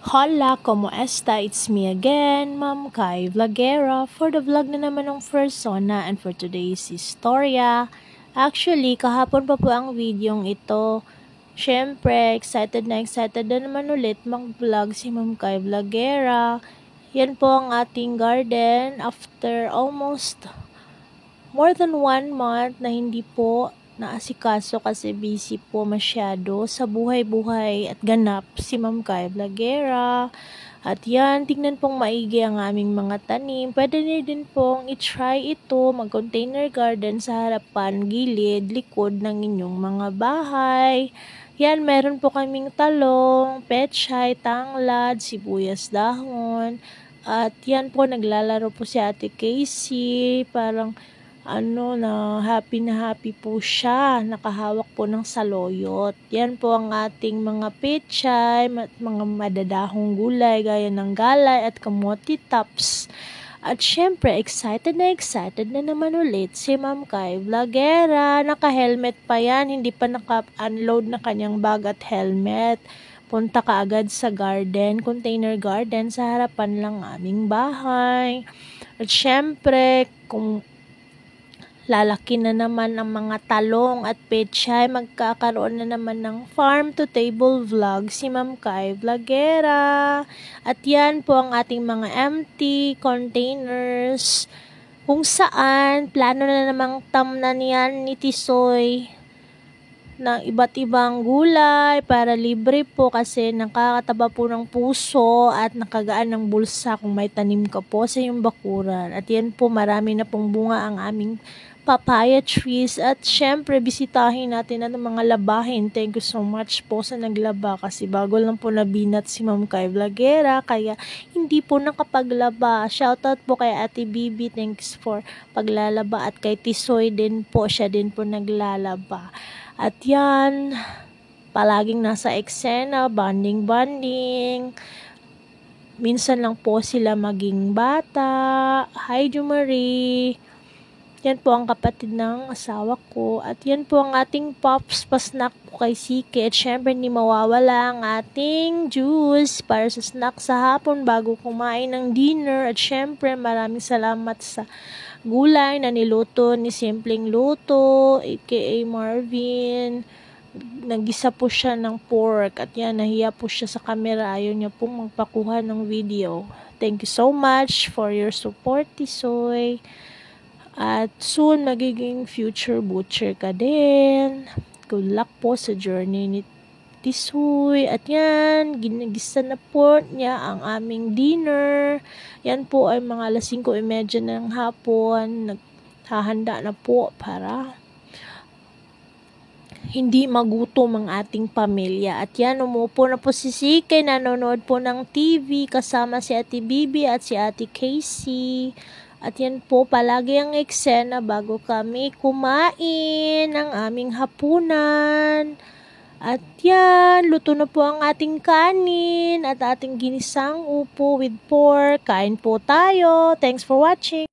Hola, como esta? It's me again, Ma'am Kai Vlogera, for the vlog na naman ng persona and for today's istorya. Actually, kahapon pa po ang videong ito. Syempre, excited na naman ulit mag-vlog si Ma'am Kai Vlogera. Yan po ang ating garden after almost more than 1 month na hindi po naasikaso kasi busy po masyado sa buhay-buhay at ganap si Ma'am Kai Vlogera. At yan, tingnan pong maigi ang aming mga tanim. Pwede niyo din pong i-try ito, mag-container garden sa harapan, gilid, likod ng inyong mga bahay. Yan, meron po kaming talong, pechay, tanglad, sibuyas dahon. At yan po, naglalaro po si Ate Casey, parang na happy po siya. Nakahawak po ng saloyot. Yan po ang ating mga pechay, mga madadahong gulay gaya ng galay at kamote tops. At syempre, excited na naman ulit si Ma'am Kai Vlogera. Naka-helmet pa yan, hindi pa naka-unload na kanyang bag at helmet. Punta ka agad sa garden, container garden, sa harapan lang aming bahay. At syempre, kung lalaki na naman ang mga talong at pechay, magkakaroon na naman ng farm to table vlog si Ma'am Kai Vlogera. At yan po ang ating mga empty containers kung saan plano na namang tamnan yan ni Tisoy ng iba't ibang gulay para libre po kasi nakakataba po ng puso at nakagaan ng bulsa kung may tanim ka po sa iyong bakuran. At yan po, marami na pong bunga ang aming papaya trees. At syempre, bisitahin natin ang mga labahin. Thank you so much po sa naglaba kasi bago lang po nabinat si Ma'am Kai Vlogera kaya hindi po nakapaglaba. Shoutout po kay Ate Bibi, thanks for paglalaba, at kay Tisoy din po, siya din po naglalaba. At yan, palaging nasa eksena, bonding. Minsan lang po sila maging bata. Hi, Jumari. Yan po ang kapatid ng asawa ko. At yan po ang ating pops, pa-snack po kay Siki. At syempre, hindi mawawala ang ating juice para sa snack sa hapon bago kumain ng dinner. At syempre, maraming salamat sa gulay na niluto ni Simpleng Luto, aka Marvin. Nagisa po siya ng pork. At yan, nahiya po siya sa camera. Ayaw niya pong magpakuha ng video. Thank you so much for your support, Tisoy. At soon, magiging future butcher ka din. Good luck po sa journey ni Tisoy. At yan, ginagisa na po niya ang aming dinner. Yan po ay mga 5:30 ng hapon. Naghahanda na po para hindi magutom ang ating pamilya. At yan, umupo na po si Sike, nanonood po ng TV kasama si Ate Bibi at si Ate Casey. At yan po, palagi ang eksena bago kami kumain ng aming hapunan. At yan, luto na po ang ating kanin at ating ginisang upo with pork. Kain po tayo. Thanks for watching.